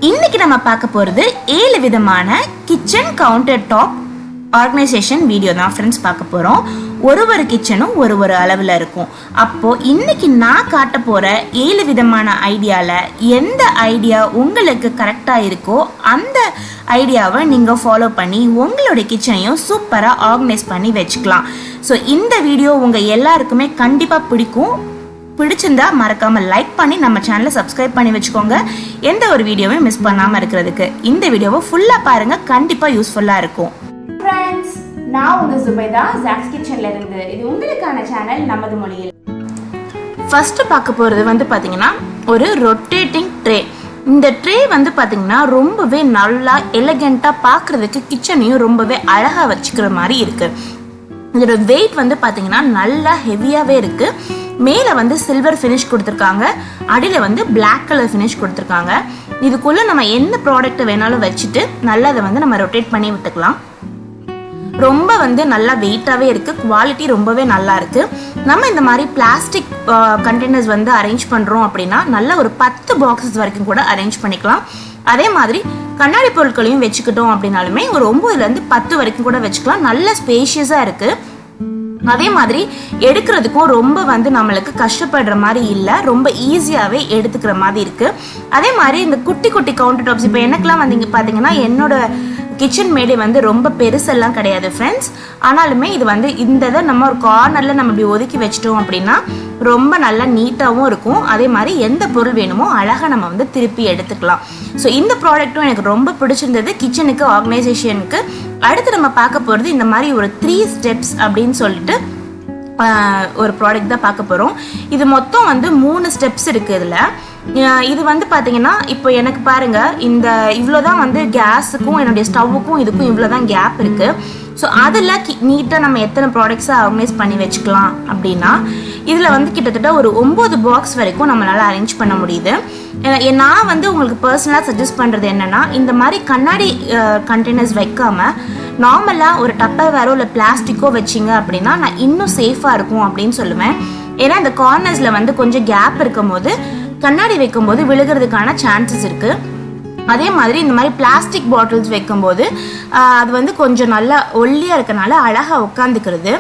இன்னைக்கு நம்ம பார்க்க போறது 7 விதமான kitchen counter top organization video தான் ஃப்ரெண்ட்ஸ் பார்க்க போறோம். ஒரு கிச்சனும் ஒரு அளவில் இருக்கும். அப்போ இன்னைக்கு நான் காட்ட போற 7 விதமான ஐடியால எந்த ஐடியா உங்களுக்கு கரெக்டா இருக்கோ அந்த ஐடியாவை நீங்க ஃபாலோ பண்ணி உங்களுடைய கிச்சனையும் சூப்பரா ஆர்கனைஸ் பண்ணி வச்சுக்கலாம். ஸோ இந்த வீடியோ உங்க எல்லாருக்குமே கண்டிப்பா பிடிச்சிருந்தா மறக்காம லைக் பண்ணி நம்ம சேனலை சப்ஸ்கிரைப் பண்ணி வச்சுக்கோங்க. எந்த ஒரு வீடியோவும் மிஸ் பண்ணாம இருக்கிறதுக்கு இந்த வீடியோவை ஃபுல்லா பாருங்க, கண்டிப்பா யூஸ்ஃபுல்லா இருக்கும். ஃப்ரெண்ட்ஸ், நான் உங்க சுபைதா zacs kitchenல இருந்து. இது உங்களுக்கான சேனல் நமது மொழியில். ஃபர்ஸ்ட் பார்க்க போறது வந்து பாத்தீங்கன்னா ஒரு ரொட்டேட்டிங் ட்ரே. இந்த ட்ரே வந்து பாத்தீங்கன்னா ரொம்பவே நல்லா எலகெண்டா பார்க்கிறதுக்கு கிச்சனையும் ரொம்பவே அழகா வச்சுக்கிற மாதிரி இருக்கு. இதோட வெயிட் வந்து பாத்தீங்கன்னா நல்லா ஹெவியாவே இருக்கு. மேல வந்து சில்வர் ஃபினிஷ் கொடுத்துருக்காங்க, அடியில வந்து பிளாக் கலர் ஃபினிஷ் கொடுத்துருக்காங்க. இதுக்குள்ள நம்ம என்ன ப்ராடக்ட் வேணாலும் வச்சுட்டு நல்லா அதை வந்து நம்ம ரொட்டேட் பண்ணி விட்டுக்கலாம். ரொம்ப வந்து நல்லா வெயிட்டாவே இருக்கு, குவாலிட்டி ரொம்பவே நல்லா இருக்கு. நம்ம இந்த மாதிரி பிளாஸ்டிக் கண்டெய்னர்ஸ் வந்து அரேஞ்ச் பண்றோம் அப்படின்னா நல்ல ஒரு 10 பாக்ஸஸ் வரைக்கும் கூட அரேஞ்ச் பண்ணிக்கலாம். அதே மாதிரி கண்ணாடி பொருட்களையும் வச்சுக்கிட்டோம் அப்படின்னாலுமே ஒரு 9ல இருந்து 10 வரைக்கும் கூட வச்சுக்கலாம். நல்ல ஸ்பேஷியஸா இருக்கு. அதே மாதிரி எடுக்கிறதுக்கும் ரொம்ப வந்து நம்மளுக்கு கஷ்டப்படுற மாதிரி இல்லை, ரொம்ப ஈஸியாகவே எடுத்துக்கிற மாதிரி இருக்கு. அதே மாதிரி இந்த குட்டி கவுண்டர் டாப்ஸ், இப்போ எனக்குலாம் வந்து இங்கே பார்த்தீங்கன்னா என்னோட கிச்சன் மேடே வந்து ரொம்ப பெருசெல்லாம் கிடையாது ஃப்ரெண்ட்ஸ். ஆனாலுமே இது வந்து இந்த இதை நம்ம ஒரு கார்னரில் நம்ம இப்படி ஒதுக்கி வச்சிட்டோம் அப்படின்னா ரொம்ப நல்லா நீட்டாகவும் இருக்கும். அதே மாதிரி எந்த பொருள் வேணுமோ அழகாக நம்ம வந்து திருப்பி எடுத்துக்கலாம். ஸோ இந்த ப்ராடக்ட்டும் எனக்கு ரொம்ப பிடிச்சிருந்தது கிச்சனுக்கு, ஆர்கனைசேஷனுக்கு. அடுத்து நம்ம பார்க்க போகிறது இந்த மாதிரி ஒரு 3 ஸ்டெப்ஸ் அப்படின்னு சொல்லிட்டு ஒரு ப்ராடக்ட் தான் பார்க்க போகிறோம். இது மொத்தம் வந்து 3 ஸ்டெப்ஸ் இருக்குது இதில். இது வந்து பார்த்தீங்கன்னா இப்போ எனக்கு பாருங்க, இந்த இவ்வளோதான் வந்து கேஸுக்கும் என்னுடைய ஸ்டவ்வுக்கும் இதுக்கும் இவ்வளோதான் கேப் இருக்கு. ஸோ அதில் நீட்டாக நம்ம எத்தனை ப்ராடக்ட்ஸை ஆர்கனைஸ் பண்ணி வச்சுக்கலாம் அப்படின்னா இதில் வந்து கிட்டத்தட்ட ஒரு 9 பாக்ஸ் வரைக்கும் நம்மளால் அரேஞ்ச் பண்ண முடியுது. நான் வந்து உங்களுக்கு பர்சனலாக சஜஸ்ட் பண்ணுறது என்னென்னா, இந்த மாதிரி கண்ணாடி கண்டெய்னர்ஸ் வைக்காம நார்மலாக ஒரு டப்பர் வேறோ இல்லை பிளாஸ்டிக்கோ வச்சிங்க அப்படின்னா நான் இன்னும் சேஃபாக இருக்கும் அப்படின்னு சொல்லுவேன். ஏன்னா இந்த கார்னர்ஸில் வந்து கொஞ்சம் கேப் இருக்கும் போது கண்ணாடி வைக்கும் போது விழுகிறதுக்கான சான்சஸ் இருக்குது. அதே மாதிரி இந்த மாதிரி பிளாஸ்டிக் பாட்டில்ஸ் வைக்கும்போது அது வந்து கொஞ்சம் நல்லா ஒல்லியாக இருக்கனால அழகாக உட்காந்துக்கிறது.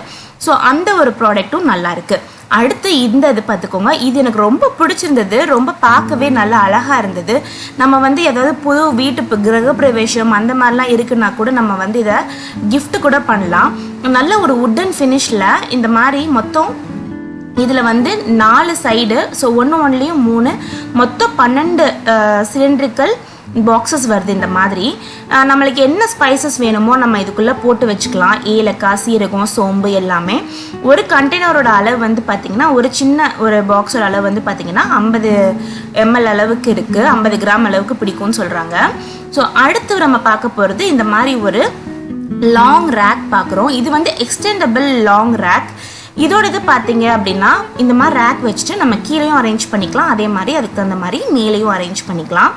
ஸோ அந்த ஒரு ப்ராடக்ட்டும் நல்லா இருக்கு. அடுத்து இந்த இது பார்த்துக்கோங்க, இது எனக்கு ரொம்ப பிடிச்சிருந்தது, ரொம்ப பார்க்கவே நல்லா அழகாக இருந்தது. நம்ம வந்து ஏதாவது புது வீட்டு கிரகப்பிரவேசம் அந்த மாதிரிலாம் இருக்குன்னா கூட நம்ம வந்து இதை கிஃப்ட் கூட பண்ணலாம். நல்ல ஒரு வுட்டன் ஃபினிஷில் இந்த மாதிரி மொத்தம் இதில் வந்து 4 சைடு, ஸோ ஒன்றுலேயும் 3, மொத்தம் 12 சிலிண்ட்ரிக்கல் பாக்ஸஸ் வருது. இந்த மாதிரி நம்மளுக்கு என்ன ஸ்பைசஸ் வேணுமோ நம்ம இதுக்குள்ளே போட்டு வச்சுக்கலாம். ஏலக்காய், சீரகம், சோம்பு எல்லாமே. ஒரு கண்டெய்னரோட அளவு வந்து பார்த்திங்கன்னா ஒரு சின்ன ஒரு பாக்ஸோட அளவு வந்து பார்த்திங்கன்னா 50 ml அளவுக்கு இருக்குது, 50 கிராம் அளவுக்கு பிடிக்கும்னு சொல்கிறாங்க. ஸோ அடுத்து நம்ம பார்க்க போகிறது இந்த மாதிரி ஒரு லாங் ரேக் பார்க்குறோம். இது வந்து எக்ஸ்டெண்டபிள் லாங் ரேக். இதோட இது பார்த்தீங்க அப்படின்னா இந்த மாதிரி ரேக் வச்சுட்டு நம்ம கீழேயும் அரேஞ்ச் பண்ணிக்கலாம், அதே மாதிரி அதுக்கு தகுந்த மாதிரி மேலேயும் அரேஞ்ச் பண்ணிக்கலாம்.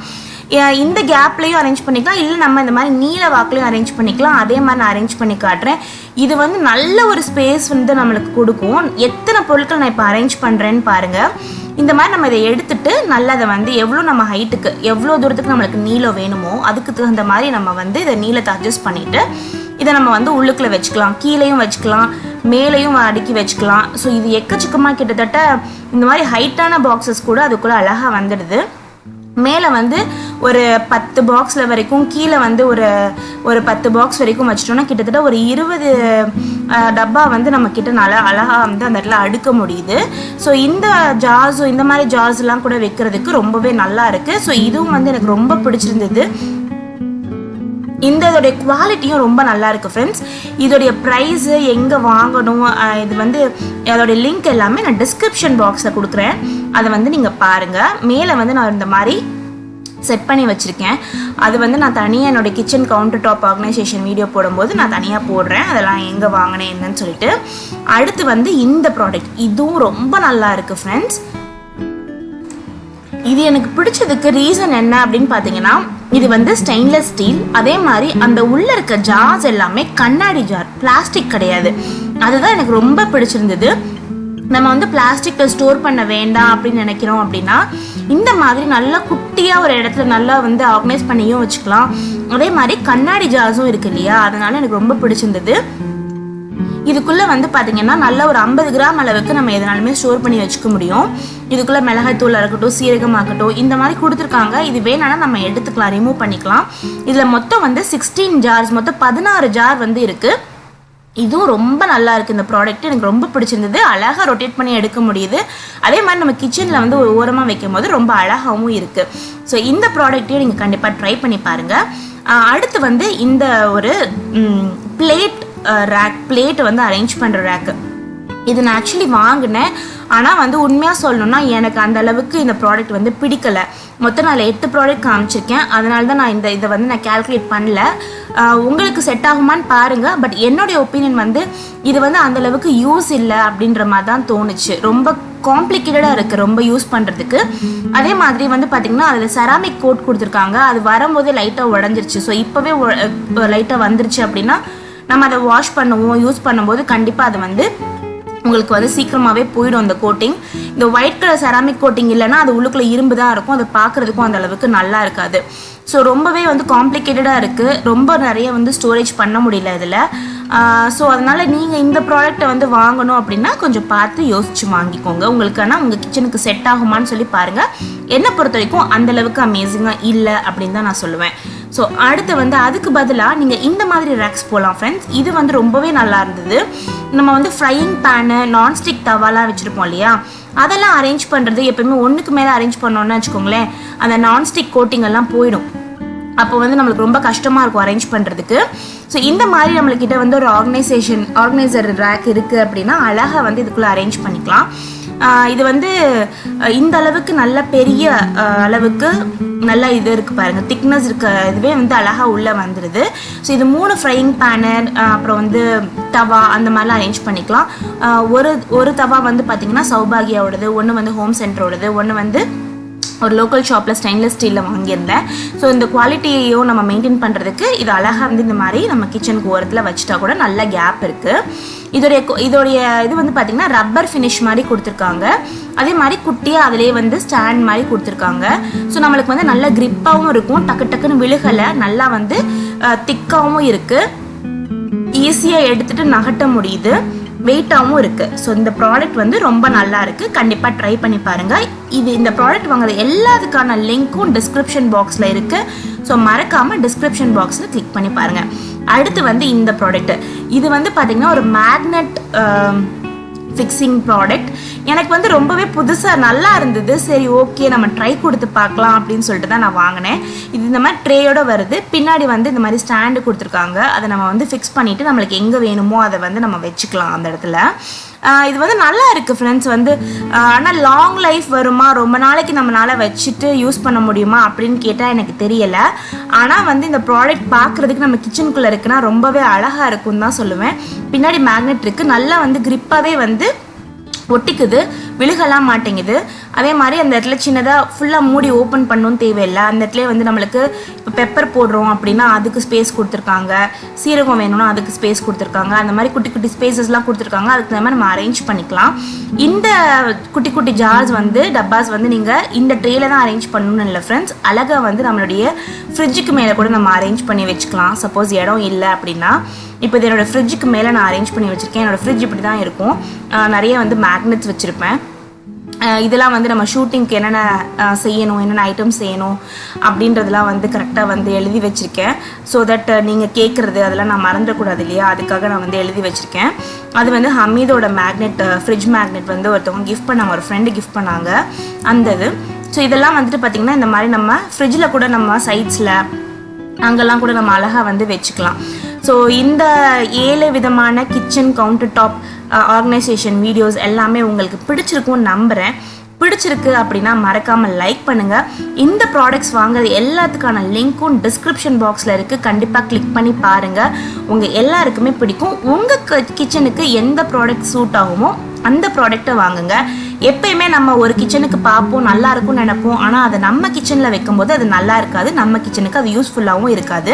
இந்த கேப்லையும் அரேஞ்ச் பண்ணிக்கலாம், இல்லை நம்ம இந்த மாதிரி நீல வாக்குலையும் அரேஞ்ச் பண்ணிக்கலாம். அதே மாதிரி நான் அரேஞ்ச் பண்ணி காட்டுறேன். இது வந்து நல்ல ஒரு ஸ்பேஸ் வந்து நம்மளுக்கு கொடுக்கும். எத்தனை பொருட்கள் நான் இப்போ அரேஞ்ச் பண்ணுறேன்னு பாருங்கள். இந்த மாதிரி நம்ம இதை எடுத்துட்டு நல்லா அதை வந்து எவ்வளோ நம்ம ஹைட்டுக்கு எவ்வளோ தூரத்துக்கு நம்மளுக்கு நீளம் வேணுமோ அதுக்கு தகுந்த மாதிரி நம்ம வந்து இதை நீளத்தை அட்ஜஸ்ட் பண்ணிவிட்டு இதை நம்ம வந்து உள்ளுக்குள்ளே வச்சுக்கலாம், கீழேயும் வச்சுக்கலாம், மேலேயும் அடுக்கி வச்சுக்கலாம். ஸோ இது எக்கச்சக்கமாக கிட்டத்தட்ட இந்த மாதிரி ஹைட்டான பாக்ஸஸ் கூட அதுக்குள்ளே அழகாக வந்துடுது. மேலே வந்து ஒரு 10 பாக்ஸில் வரைக்கும், கீழே வந்து ஒரு 10 பாக்ஸ் வரைக்கும் வச்சிட்டோம்னா கிட்டத்தட்ட ஒரு 20 டப்பா வந்து நம்ம கிட்ட நல்லா அழகாக வந்து அந்த இடத்துல அடுக்க முடியுது. ஸோ இந்த ஜார்ஸும் இந்த மாதிரி ஜார்ஸ்லாம் கூட வைக்கிறதுக்கு ரொம்பவே நல்லா இருக்குது. ஸோ இதுவும் வந்து எனக்கு ரொம்ப பிடிச்சிருந்தது. இதோடைய குவாலிட்டியும் ரொம்ப நல்லா இருக்குது ஃப்ரெண்ட்ஸ். இதோடைய ப்ரைஸு எங்கே வாங்கணும், இது வந்து அதோடைய லிங்க் எல்லாமே நான் டிஸ்கிரிப்ஷன் பாக்ஸில் கொடுக்குறேன், அதை வந்து நீங்கள் பாருங்கள். மேலே வந்து நான் இந்த மாதிரி செட் பண்ணி வச்சுருக்கேன். அது வந்து நான் தனியாக என்னோடய kitchen counter top organization video போடும்போது நான் தனியாக போடுறேன், அதெல்லாம் எங்கே வாங்கினேன் என்னன்னு சொல்லிட்டு. அடுத்து வந்து இந்த ப்ராடக்ட், இதுவும் ரொம்ப நல்லா இருக்குது ஃப்ரெண்ட்ஸ். இது எனக்கு பிடிச்சதுக்கு ரீசன் என்ன அப்படின்னு பார்த்தீங்கன்னா, இது வந்து ஸ்டெயின்லெஸ் ஸ்டீல். அதே மாதிரி அந்த உள்ள இருக்க ஜார்ஸ் எல்லாமே கண்ணாடி ஜார், பிளாஸ்டிக் கிடையாது. அதுதான் எனக்கு ரொம்ப பிடிச்சிருந்தது. நம்ம வந்து பிளாஸ்டிக்கில் ஸ்டோர் பண்ண வேண்டாம் அப்படின்னு நினைக்கிறோம் அப்படின்னா இந்த மாதிரி நல்லா குட்டியாக ஒரு இடத்துல நல்லா வந்து ஆர்கனைஸ் பண்ணியும் வச்சுக்கலாம். அதே மாதிரி கண்ணாடி ஜார்ஸும் இருக்கு இல்லையா, அதனால எனக்கு ரொம்ப பிடிச்சிருந்தது. இதுக்குள்ளே வந்து பார்த்தீங்கன்னா நல்ல ஒரு 50 கிராம் அளவுக்கு நம்ம எதனாலுமே ஸ்டோர் பண்ணி வச்சுக்க முடியும். இதுக்குள்ளே மிளகாய்த்தூள் இருக்கட்டும், சீரகமாகட்டும், இந்த மாதிரி கொடுத்துருக்காங்க. இது வேணாலும் நம்ம எடுத்துக்கலாம், ரிமூவ் பண்ணிக்கலாம். இதில் மொத்தம் வந்து 16 ஜார்ஸ், மொத்தம் 16 ஜார் வந்து இருக்குது. இதுவும் ரொம்ப நல்லா இருக்குது. இந்த ப்ராடக்ட் எனக்கு ரொம்ப பிடிச்சிருந்தது. அழகாக ரொட்டேட் பண்ணி எடுக்க முடியுது. அதே மாதிரி நம்ம கிச்சனில் வந்து ஒரு ஓரமாக வைக்கும் போது ரொம்ப அழகாகவும் இருக்குது. ஸோ இந்த ப்ராடக்ட்டையும் நீங்கள் கண்டிப்பாக ட்ரை பண்ணி பாருங்கள். அடுத்து வந்து இந்த ஒரு பிளேட் வந்து அரேஞ்ச் பண்ணுற ரேக்கு, இது நான் ஆக்சுவலி வாங்கினேன். ஆனால் வந்து உண்மையாக சொல்லணும்னா எனக்கு அந்த அளவுக்கு இந்த ப்ராடக்ட் வந்து பிடிக்கலை. மொத்தம் நான் 8 ப்ராடக்ட் காமிச்சிருக்கேன். அதனால தான் நான் இதை வந்து நான் கால்குலேட் பண்ணல. உங்களுக்கு செட் ஆகுமான்னு பாருங்கள். பட் என்னுடைய ஒப்பீனியன் வந்து இது வந்து அந்தளவுக்கு யூஸ் இல்லை அப்படின்ற மாதிரி தான் தோணுச்சு. ரொம்ப காம்ப்ளிகேட்டடாக இருக்குது ரொம்ப யூஸ் பண்ணுறதுக்கு. அதே மாதிரி வந்து பார்த்திங்கன்னா அதில் செராமிக் கோட் கொடுத்துருக்காங்க. அது வரும்போதே லைட்டாக உடஞ்சிருச்சு. ஸோ இப்போவே லைட்டாக வந்துருச்சு அப்படின்னா நம்ம அதை வாஷ் பண்ணுவோம், யூஸ் பண்ணும்போது கண்டிப்பாக அது வந்து உங்களுக்கு வந்து சீக்கிரமாகவே போயிடும் அந்த கோட்டிங். இந்த ஒயிட் கலர் செராமிக் கோட்டிங் இல்லைன்னா அது உள்ளுக்குள்ளே இரும்பு தான் இருக்கும். அதை பார்க்குறதுக்கும் அந்த அளவுக்கு நல்லா இருக்காது. ஸோ ரொம்பவே வந்து காம்ப்ளிகேட்டடாக இருக்குது. ரொம்ப நிறைய வந்து ஸ்டோரேஜ் பண்ண முடியல இதில். ஸோ அதனால் நீங்கள் இந்த ப்ராடக்டை வந்து வாங்கணும் அப்படின்னா கொஞ்சம் பார்த்து யோசிச்சு வாங்கிக்கோங்க. உங்களுக்கான உங்கள் கிச்சனுக்கு செட் ஆகுமான்னு சொல்லி பாருங்கள். என்னை பொறுத்த வரைக்கும் அந்தளவுக்கு அமேசிங்காக இல்லை அப்படின்னு தான் நான் சொல்லுவேன். ஸோ அடுத்து வந்து அதுக்கு பதிலாக நீங்கள் இந்த மாதிரி ரேக்ஸ் போகலாம் ஃப்ரெண்ட்ஸ். இது வந்து ரொம்பவே நல்லா இருந்தது. நம்ம வந்து ஃப்ரையிங் பேனு, நான்ஸ்டிக் தவாலாம் வச்சுருப்போம் இல்லையா, அதெல்லாம் அரேஞ்ச் பண்ணுறது எப்போயுமே ஒன்றுக்கு மேலே அரேஞ்ச் பண்ணோன்னு வச்சுக்கோங்களேன், அந்த நான்ஸ்டிக் கோட்டிங் எல்லாம் போயிடும். அப்போ வந்து நம்மளுக்கு ரொம்ப கஷ்டமாக இருக்கும் அரேஞ்ச் பண்ணுறதுக்கு. ஸோ இந்த மாதிரி நம்மளுக்கிட்ட வந்து ஒரு ஆர்கனைசர் ரேக் இருக்குது அப்படின்னா அழகாக வந்து இதுக்குள்ளே அரேஞ்ச் பண்ணிக்கலாம். இது வந்து இந்த அளவுக்கு நல்ல பெரிய அளவுக்கு நல்லா இது இருக்குது பாருங்கள், திக்னஸ் இருக்க இதுவே வந்து அழகாக உள்ளே வந்துடுது. ஸோ இது 3 ஃப்ரையிங் பேனர், அப்புறம் வந்து தவா அந்த மாதிரிலாம் அரேஞ்ச் பண்ணிக்கலாம். ஒரு தவா வந்து பார்த்திங்கன்னா சௌபாகியாவோடது, ஒன்று வந்து ஹோம் சென்டரோடது, ஒன்று வந்து ஒரு லோக்கல் ஷாப்பில் ஸ்டெயின்லெஸ் ஸ்டீலில் வாங்கியிருந்தேன். ஸோ இந்த குவாலிட்டியையும் நம்ம மெயின்டைன் பண்ணுறதுக்கு இது அழகாக வந்து இந்த மாதிரி நம்ம கிச்சனுக்கு ஓரத்தில் வச்சுட்டா கூட நல்ல கேப் இருக்குது. இதோடைய இது வந்து பார்த்திங்கன்னா ரப்பர் ஃபினிஷ் மாதிரி கொடுத்துருக்காங்க. அதே மாதிரி குட்டியாக அதிலே வந்து ஸ்டாண்ட் மாதிரி கொடுத்துருக்காங்க. ஸோ நம்மளுக்கு வந்து நல்ல கிரிப்பாகவும் இருக்கும், டக்கு டக்குன்னு விழுகலை, நல்லா வந்து திக்காகவும் இருக்குது, ஈஸியாக எடுத்துகிட்டு நகட்ட முடியுது, வெயிட்டாகவும் இருக்குது. ஸோ இந்த ப்ராடக்ட் வந்து ரொம்ப நல்லா இருக்குது. கண்டிப்பாக ட்ரை பண்ணி பாருங்கள். இந்த ப்ராடக்ட் வாங்குறது எல்லாத்துக்கான லிங்க்கும் டிஸ்கிரிப்ஷன் பாக்ஸில் இருக்குது. ஸோ மறக்காமல் டிஸ்கிரிப்ஷன் பாக்ஸில் கிளிக் பண்ணி பாருங்கள். அடுத்து வந்து இந்த ப்ராடக்ட், இது வந்து பார்த்திங்கன்னா ஒரு மேக்னெட் ஃபிக்ஸிங் ப்ராடக்ட். எனக்கு வந்து ரொம்பவே புதுசாக நல்லா இருந்தது. சரி ஓகே நம்ம ட்ரை கொடுத்து பார்க்கலாம் அப்படின்னு சொல்லிட்டு தான் நான் வாங்கினேன். இது இந்த மாதிரி ட்ரேயோட வருது. பின்னாடி வந்து இந்த மாதிரி ஸ்டாண்டு கொடுத்துருக்காங்க. அதை நம்ம வந்து ஃபிக்ஸ் பண்ணிவிட்டு நம்மளுக்கு எங்கே வேணுமோ அதை வந்து நம்ம வச்சுக்கலாம் அந்த இடத்துல. இது வந்து நல்லா இருக்குது ஃப்ரெண்ட்ஸ். வந்து ஆனால் லாங் லைஃப் வருமா, ரொம்ப நாளைக்கு நம்மளால் வச்சுட்டு யூஸ் பண்ண முடியுமா அப்படின்னு கேட்டால் எனக்கு தெரியலை. ஆனால் வந்து இந்த ப்ராடக்ட் பார்க்குறதுக்கு நம்ம கிச்சனுக்குள்ளே இருக்குன்னா ரொம்பவே அழகாக இருக்குன்னு தான் சொல்லுவேன். பின்னாடி மேக்னெட் இருக்குது, நல்லா வந்து கிரிப்பாகவே வந்து ஒட்டிக்குது, விழுகலாம் மாட்டேங்குது. அதே மாதிரி அந்த இடத்துல சின்னதாக ஃபுல்லாக மூடி ஓப்பன் பண்ணணும்னு தேவையில்லை. அந்த இடத்துல வந்து நம்மளுக்கு இப்போ பெப்பர் போடுறோம் அப்படின்னா அதுக்கு ஸ்பேஸ் கொடுத்துருக்காங்க, சீரகம் வேணும்னா அதுக்கு ஸ்பேஸ் கொடுத்துருக்காங்க, அந்த மாதிரி குட்டி குட்டி ஸ்பேசஸ்லாம் கொடுத்துருக்காங்க. அதுக்கு தகுந்த மாதிரி நம்ம அரேஞ்ச் பண்ணிக்கலாம். இந்த குட்டி குட்டி ஜார்ஸ் வந்து டப்பாஸ் வந்து நீங்கள் இந்த ட்ரேல தான் அரேஞ்ச் பண்ணணும்னு இல்லை ஃப்ரெண்ட்ஸ். அழகாக வந்து நம்மளுடைய ஃப்ரிட்ஜுக்கு மேலே கூட நம்ம அரேஞ்ச் பண்ணி வச்சுக்கலாம். சப்போஸ் இடம் இல்லை அப்படின்னா. இப்போ இது என்னோடய ஃப்ரிட்ஜுக்கு மேலே நான் அரேஞ்ச் பண்ணி வச்சுருக்கேன். என்னோடய ஃப்ரிட்ஜ் இப்படி தான் இருக்கும். நிறைய வந்து மேக்னெட்ஸ் வச்சுருப்பேன். இதெல்லாம் வந்து நம்ம ஷூட்டிங்க்கு என்னென்ன செய்யணும், என்னென்ன ஐட்டம்ஸ் செய்யணும் அப்படின்றதெல்லாம் வந்து கரெக்டாக வந்து எழுதி வச்சுருக்கேன். ஸோ தட் நீங்கள் கேட்குறது அதெல்லாம் நான் மறந்துடக்கூடாது இல்லையா, அதுக்காக நான் வந்து எழுதி வச்சுருக்கேன். அது வந்து ஹமீதோட மேக்னெட், ஃப்ரிட்ஜ் மேக்னெட் வந்து ஒருத்தவங்க கிஃப்ட் பண்ணாங்க, ஒரு ஃப்ரெண்டு கிஃப்ட் பண்ணாங்க அந்த இது. ஸோ இதெல்லாம் வந்துட்டு பார்த்திங்கன்னா இந்த மாதிரி நம்ம ஃப்ரிட்ஜில் கூட நம்ம சைட்ஸில் அங்கெல்லாம் கூட நம்ம அழகாக வந்து வச்சுக்கலாம். ஸோ இந்த 7 விதமான kitchen counter top organization videos எல்லாமே உங்களுக்கு பிடிச்சிருக்கும்னு நம்புகிறேன். பிடிச்சிருக்கு அப்படின்னா மறக்காமல் லைக் பண்ணுங்கள். இந்த ப்ராடக்ட்ஸ் வாங்குறது எல்லாத்துக்கான லிங்க்கும் டிஸ்கிரிப்ஷன் பாக்ஸில் இருக்குது. கண்டிப்பாக கிளிக் பண்ணி பாருங்கள். உங்கள் எல்லாருக்குமே பிடிக்கும். உங்கள் கிச்சனுக்கு எந்த ப்ராடக்ட் சூட் ஆகுமோ அந்த ப்ராடக்டை வாங்குங்க. எப்பயுமே நம்ம ஒரு கிச்சனுக்கு பார்ப்போம், நல்லா இருக்கும்னு நினைப்போம். ஆனால் அதை நம்ம கிச்சனில் வைக்கும்போது அது நல்லா இருக்காது, நம்ம கிச்சனுக்கு அது யூஸ்ஃபுல்லாகவும் இருக்காது.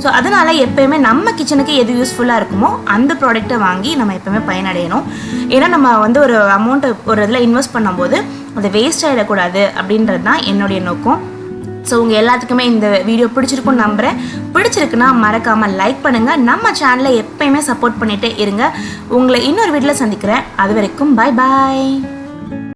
ஸோ அதனால் எப்பயுமே நம்ம கிச்சனுக்கு எது யூஸ்ஃபுல்லாக இருக்குமோ அந்த ப்ராடக்ட்டை வாங்கி நம்ம எப்பயுமே பயனடையணும். ஏன்னா நம்ம வந்து ஒரு அமௌண்ட்டை ஒரு இதில் இன்வெஸ்ட் பண்ணும்போது அது வேஸ்ட் ஆகிடக்கூடாது அப்படின்றது தான் என்னுடைய நோக்கம். ஸோ உங்கள் எல்லாத்துக்குமே இந்த வீடியோ பிடிச்சிருக்குன்னு நம்புகிறேன். பிடிச்சிருக்குன்னா மறக்காமல் லைக் பண்ணுங்கள். நம்ம சேனலை எப்பயுமே சப்போர்ட் பண்ணிகிட்டே இருங்க. உங்களை இன்னொரு வீடியோவில் சந்திக்கிறேன். அது வரைக்கும் பாய் பாய்.